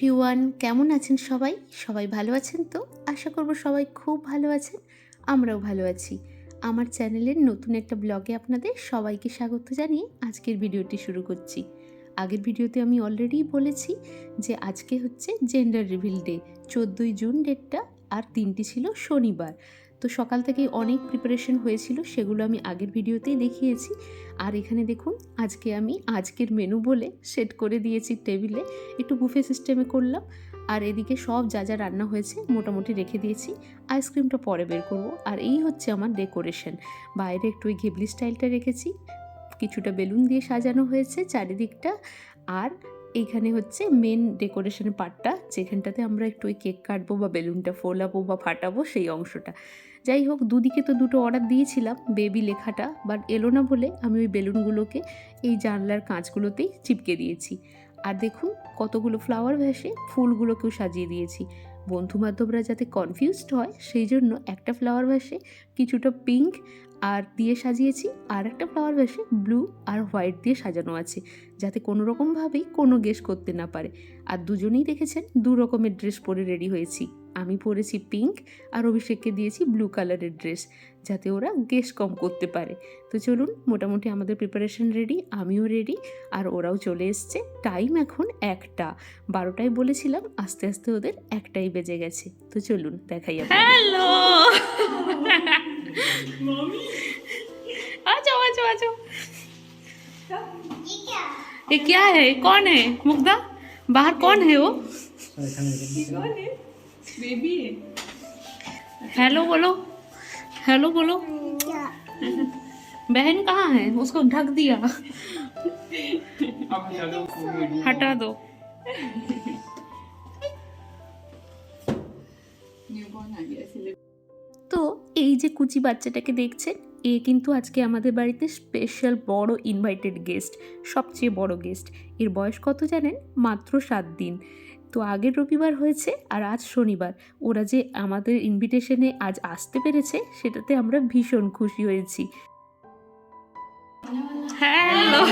Everyone, কেমন আছেন সবাই? সবাই ভালো আছেন তো? আশা করব সবাই খুব ভালো আছেন। আমরাও ভালো আছি। আমার চ্যানেলের নতুন একটা ব্লগে আপনাদের সবাইকে স্বাগত জানিয়ে আজকের ভিডিওটি শুরু করছি। আগের ভিডিওতে আমি অলরেডি বলেছি যে আজকে হচ্ছে জেন্ডার রিভিল ডে। 14ই জুন ডেটটা, আর দিনটি ছিল শনিবার। তো সকাল থেকেই অনেক প্রিপারেশন হয়েছিল, সেগুলো আমি আগের ভিডিওতেই দেখিয়েছি। আর এখানে দেখুন, আজকে আমি আজকের মেনু বলে সেট করে দিয়েছি টেবিলে, একটু বুফে সিস্টেমে করলাম। আর এদিকে সব যা যা রান্না হয়েছে মোটামুটি রেখে দিয়েছি, আইসক্রিমটা পরে বের করব। আর এই হচ্ছে আমার ডেকোরেশন। বাইরে একটু ওই ঘেবলি স্টাইলটা রেখেছি, কিছুটা বেলুন দিয়ে সাজানো হয়েছে চারিদিকটা। আর এইখানে হচ্ছে মেন ডেকোরেশনের পার্টটা, যেখানটাতে আমরা একটু ওই কেক কাটবো বা বেলুনটা ফোলাবো বা ফাটাবো, সেই অংশটা। যাই হোক, দুদিকে তো দুটো অর্ডার দিয়েছিলাম, বেবি লেখাটা বাট এলো না বলে আমি ওই বেলুনগুলোকে এই জানলার কাঁচগুলোতেই চিপকে দিয়েছি। আর দেখুন কতগুলো ফ্লাওয়ার ভ্যাসে ফুলগুলোকেও সাজিয়ে দিয়েছি। বন্ধু বান্ধবরা যাতে কনফিউজড হয় সেই জন্য একটা ফ্লাওয়ার ভ্যাসে কিছুটা পিঙ্ক আর দিয়ে সাজিয়েছি, আর একটা ফ্লাওয়ার ভ্যাসে ব্লু আর হোয়াইট দিয়ে সাজানো আছে, যাতে কোনো রকমভাবেই কোনো গেস করতে না পারে। আর দুজনেই দেখেছেন দু রকমের ড্রেস পরে রেডি হয়েছি। আমি পরেছি পিঙ্ক আর অভিষেককে দিয়েছি ব্লু কালারের ড্রেস, যাতে ওরা গেস কম করতে পারে। তো চলুন, মোটামুটি আমাদের প্রিপারেশন রেডি, আমিও রেডি, আর ওরাও চলে এসছে। টাইম এখন 1টা, 12টায় বলেছিলাম, আস্তে আস্তে ওদের 1টাই বেজে গেছে। তো চলুন দেখাই। হ্যালো, आ जाओ आ जाओ आ जाओ। ये क्या है? कौन है? मुग्धा, बाहर कौन है वो? बेबी है। हेलो बोलो, हेलो बोलो। बहन कहाँ है? उसको ढक दिया, हटा दो। न्यूबॉर्न आ गया इसलिए। তো এই যে কুচি বাচ্চাটাকে দেখছেন, এ কিন্তু আজকে আমাদের বাড়িতে স্পেশাল বড় ইনভাইটেড গেস্ট, সবচেয়ে বড় গেস্ট। এর বয়স কত জানেন? মাত্র 7 দিন। তো আগের রবিবার হয়েছে আর আজ শনিবার। ওরা যে আমাদের ইনভিটেশনে আজ আসতে পেরেছে, সেটাতে আমরা ভীষণ খুশি হয়েছি। হ্যালো।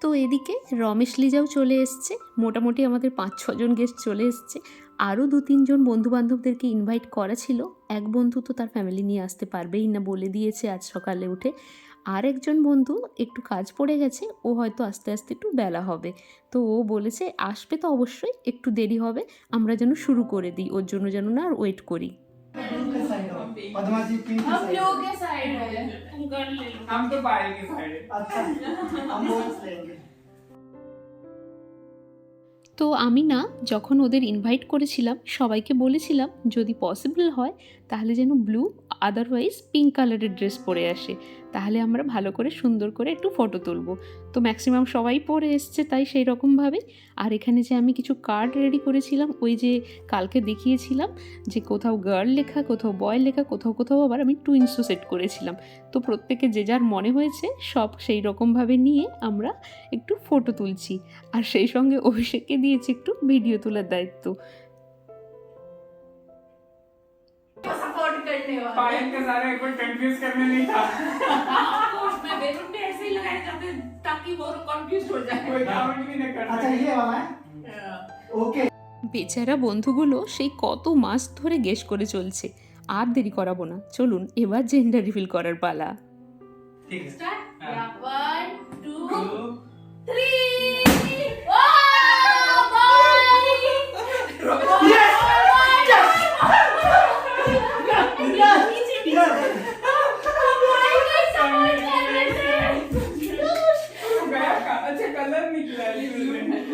তো এদিকে রমেশ লিজাও চলে এসছে। মোটামুটি আমাদের 5-6 জন গেস্ট চলে এসছে। আরও 2-3 জন বন্ধু বান্ধবদেরকে ইনভাইট করা ছিল। এক বন্ধু তো তার ফ্যামিলি নিয়ে আসতে পারবেই না বলে দিয়েছে আজ সকালে উঠে। আর একজন বন্ধু একটু কাজ পড়ে গেছে, ও হয়তো আস্তে আস্তে একটু বেলা হবে। তো ও বলেছে আসবে তো অবশ্যই, একটু দেরি হবে, আমরা যেন শুরু করে দিই, ওর জন্য যেন না আর ওয়েট করি। हम लोग के साइड है। हम तो पायल के साइड है। अच्छा हम बोनस लेंगे। তো আমি না যখন ওদের ইনভাইট করেছিলাম, সবাইকে বলেছিলাম যদি পসিবল হয় তাহলে যেন ব্লু আদারওয়াইজ পিঙ্ক কালারের ড্রেস পরে আসে, তাহলে আমরা ভালো করে সুন্দর করে একটু ফটো তুলবো। তো ম্যাক্সিমাম সবাই পরে এসছে, তাই সেই রকমভাবেই। আর এখানে যে আমি কিছু কার্ড রেডি করেছিলাম, ওই যে কালকে দেখিয়েছিলাম যে কোথাও গার্ল লেখা, কোথাও বয় লেখা, কোথাও কোথাও আবার আমি টুইন্সও সেট করেছিলাম। তো প্রত্যেকে যে যার মনে হয়েছে সব সেই রকমভাবে নিয়ে আমরা একটু ফটো তুলছি। আর সেই সঙ্গে অভিষেককে দিয়েছি একটু ভিডিও তোলার দায়িত্ব। सपोर्ट करने वाला। पायल के सारे एक बार कंफ्यूज करने नहीं था। कोर्स में बेलून भी ऐसे ही लगाए जाते हैं ताकि वो कंफ्यूज हो जाए। कोई काउंट भी नहीं करता। अच्छा ये वाला है ओके। বেচারা বন্ধুগুলো সেই কত মাস ধরে গেস করে চলছে। আর দেরি করাবো না, চলুন এবার জেন্ডার রিভিল করার পালা। ठीक है। स्टार्ट। हाँ। 1 2 2 3 वाह बाय। यस अच्छा कलर निकला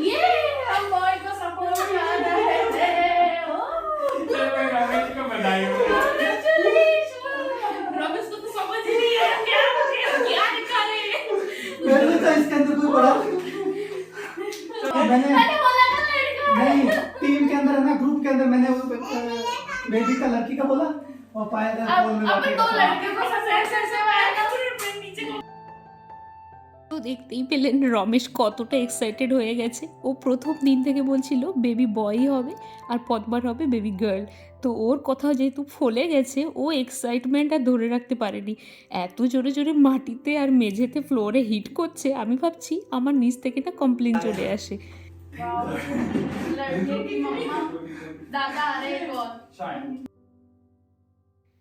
ये हम बॉय को सपोर्ट कर रहे थे। रमेश को बधाई हो। रमेश को तो समझ ही नहीं आया क्या क्या लिखा है। मैंने तो इसके अंदर कोई पढ़ा मैंने मैंने बोला था लड़का। नहीं टीम के अंदर है ना, ग्रुप के अंदर मैंने वो बेबी का लड़की का बोला और पायल का बोल में अब तो लड़के को सबसे ऐसे आएगा फिर नीचे को। তো তো দেখতেই পেলেন রমেশ কতটা এক্সাইটেড হয়ে গেছে। ও প্রথম দিন থেকে বলছিল বেবি বয়ই হবে আর পদ্মার হবে বেবি গার্ল। তো ওর কথা যেহেতু ফলে গেছে, ও এক্সাইটমেন্ট আর ধরে রাখতে পারেনি। এত জোরে জোরে মাটিতে আর মেঝেতে ফ্লোরে হিট করছে, আমি ভাবছি আমার নিচ থেকে না কমপ্লেন চলে আসে। दादा अरे कौन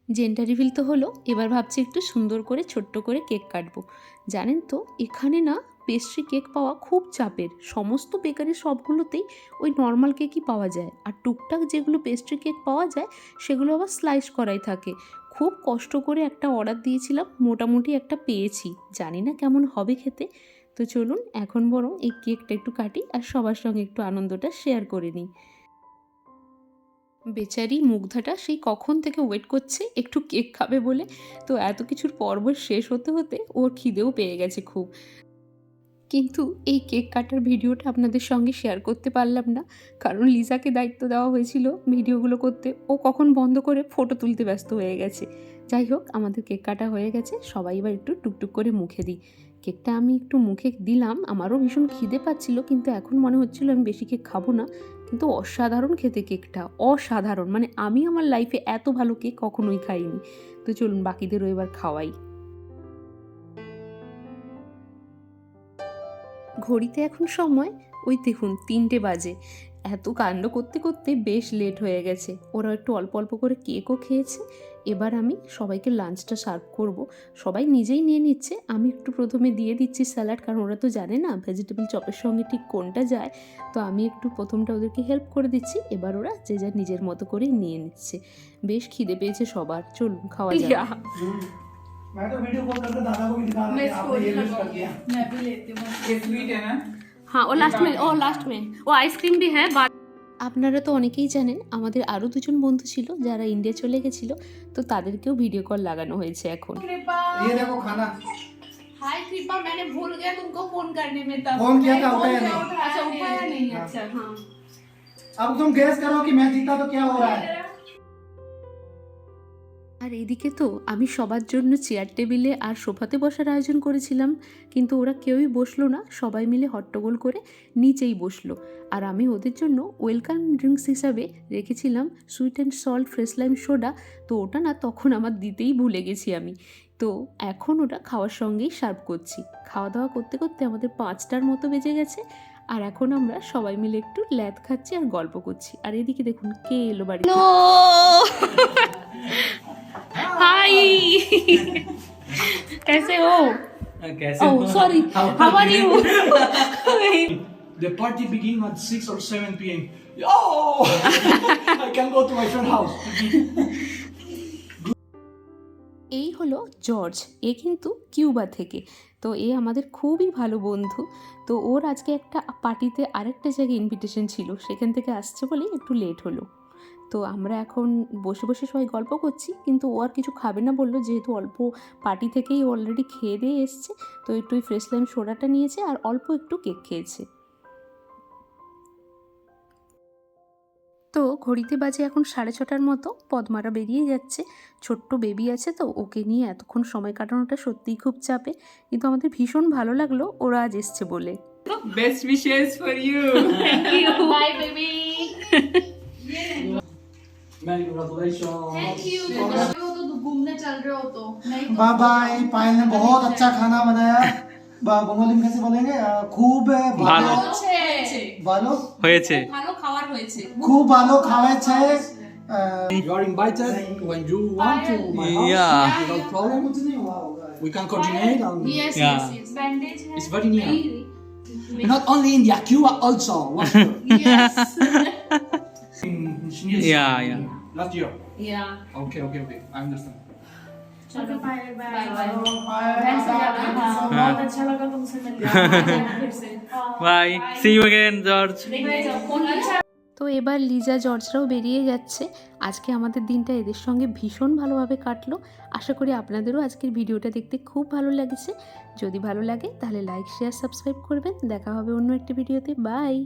জেন্ডার রিভিল তো হলো, এবার ভাবছি একটু সুন্দর করে ছোট্ট করে কেক কাটবো। জানেন তো এখানে না পেস্ট্রি কেক পাওয়া খুব চাপের। সমস্ত বেকারি শপগুলোতেই ওই নর্মাল কেকই পাওয়া যায়, আর টুকটাক যেগুলো পেস্ট্রি কেক পাওয়া যায় সেগুলো আবার স্লাইস করাই থাকে। খুব কষ্ট করে একটা অর্ডার দিয়েছিলাম, মোটামুটি একটা পেয়েছি। জানি না কেমন হবে খেতে। তো চলুন এখন বরং এই কেকটা একটু কাটি আর সবার সঙ্গে একটু আনন্দটা শেয়ার করে নিই। বেচারি মুগ্ধাটা সেই কখন থেকে ওয়েট করছে একটু কেক খাবে বলে। তো এত কিছুর পর্ব শেষ হতে হতে ওর খিদেও পেয়ে গেছে খুব। কিন্তু এই কেক কাটার ভিডিওটা আপনাদের সঙ্গে শেয়ার করতে পারলাম না, কারণ লিজাকে দায়িত্ব দেওয়া হয়েছিল ভিডিওগুলো করতে। ও কখন বন্ধ করে ফটো তুলতে ব্যস্ত হয়ে গেছে। যাই হোক, আমাদের কেক কাটা হয়ে গেছে, সবাই এবার একটু টুকটুক করে মুখে দিই। কেকটা আমি একটু মুখে দিলাম, আমারও ভীষণ খিদে পাচ্ছিল, কিন্তু এখন মনে হচ্ছিল আমি বেশি কেক খাবো না। কিন্তু অসাধারণ খেতে কেকটা, অসাধারণ। মানে আমি আমার লাইফে এত ভালো কেক কখনোই খাইনি। তো চলুন বাকিদেরও এবার খাওয়াই। ঘড়িতে এখন সময় ওই দেখুন 3টে বাজে। এত কাণ্ড করতে করতে বেশ লেট হয়ে গেছে। ওরা একটু অল্প অল্প করে কেকও খেয়েছে। এবার আমি সবাইকে লাঞ্চটা সার্ভ করব। সবাই নিজেই নিয়ে নিচ্ছে, আমি একটু প্রথমে দিয়ে দিচ্ছি স্যালাড, কারণ ওরা তো জানে না ভেজিটেবল চপের সঙ্গে ঠিক কোনটা যায়। তো আমি একটু প্রথমটা ওদেরকে হেল্প করে দিচ্ছি, এবার ওরা যে যার নিজের মতো করেই নিয়ে নিচ্ছে। বেশ খিদে পেয়েছে সবার, চলুন খাওয়া যাক। मैं तो वीडियो कॉल करके दादा को भी दिखा रहा मैं था, आपने स्टोरी ये मिस कर लगाऊंगी दिया। मैं भी लेती हूँ ये स्वीट है ना हाँ, और लास्ट में वो आइसक्रीम भी है। আপনারা তো অনেকেই জানেন আমাদের আরও দুজন বন্ধু ছিল যারা ইন্ডিয়া চলে গেছিলো, তো তাদেরকেও ভিডিও কল লাগানো হয়েছে এখন। कृपा ये देखो खाना हाय कृपा मैंने भूल गया तुमको फोन करने में तब फोन किया था, उठाया नहीं। अच्छा उठाया नहीं हाँ। अच्छा हाँ अब तुम गैस करो कि मैं जीता तो क्या हो रहा है। আর এদিকে তো আমি সবার জন্য চেয়ার টেবিলে আর সোফাতে বসার আয়োজন করেছিলাম, কিন্তু ওরা কেউই বসলো না। সবাই মিলে হট্টগোল করে নিচেই বসলো। আর আমি ওদের জন্য ওয়েলকাম ড্রিঙ্কস হিসাবে রেখেছিলাম sweet and salt fresh lime soda. তো ওটা না তখন আমার দিতেই ভুলে গেছি আমি। তো এখন ওটা খাওয়ার সঙ্গেই সার্ভ করছি। খাওয়া দাওয়া করতে করতে আমাদের 5টার মতো বেজে গেছে। আর এখন আমরা সবাই মিলে একটু ল্যাদ খাচ্ছি আর গল্প করছি। আর এদিকে দেখুন কে এলো বাড়িতে। हाय कैसे हो? कैसे Oh sorry, how are you? The party begins at 6 or 7 p.m. Oh! I can go to my friend's house. এই হলো জর্জ, এ কিন্তু কিউবা থেকে। তো এ আমাদের খুবই ভালো বন্ধু। তো ওর আজকে একটা পার্টিতে আরেকটা জায়গায় ইনভিটেশন ছিল, সেখান থেকে আসছে বলেই একটু লেট হলো। তো আমরা এখন বসে বসে সবাই গল্প করছি, কিন্তু ও আর কিছু খাবে না বললো, যেহেতু অল্প পার্টি থেকেই অলরেডি খেয়ে দিয়ে এসছে। তো একটু ওই ফ্রেশ লাইম সোডাটা নিয়েছে আর অল্প একটু কেক খেয়েছে। তো ঘড়িতে বাজে এখন 6:30 মতো। পদ্মারা বেরিয়ে যাচ্ছে, ছোট্ট বেবি আছে তো ওকে নিয়ে এতক্ষণ সময় কাটানোটা সত্যিই খুব চাপে, কিন্তু আমাদের ভীষণ ভালো লাগলো ওরা আজ এসছে বলে। best wishes for you bye baby Many congratulations. Thank you हो तो घूमने चल रहे हो तो नहीं तो बाय बाय। पायल ने बहुत अच्छा खाना बनाया। बंगाली में कैसे बोलेंगे? खूब भालो ভালো হয়েছে ভালো খাবার হয়েছে খুব ভালো খাওয়াচ্ছে। You are invited when you want to my house. Yeah. Without problem. We can coordinate and yes Yeah. Yes yes बैंडेज है it's very near. Not only India, Cuba also. Yes Yeah. Last year. या Okay. I understand. चलो bye bye हाँ। बहुत अच्छा लगा तुमसे मिलकर फिर से bye see you again George अच्छा তো এবার লিজা জর্জরাও বেরিয়ে যাচ্ছে। আজকে আমাদের দিনটা এদের সঙ্গে ভীষণ ভালোভাবে কাটলো। আশা করি আপনাদেরও আজকের ভিডিওটা দেখতে খুব ভালো লাগছে। যদি ভালো লাগে তাহলে লাইক শেয়ার সাবস্ক্রাইব করবেন। দেখা হবে অন্য একটি ভিডিওতে। বাই।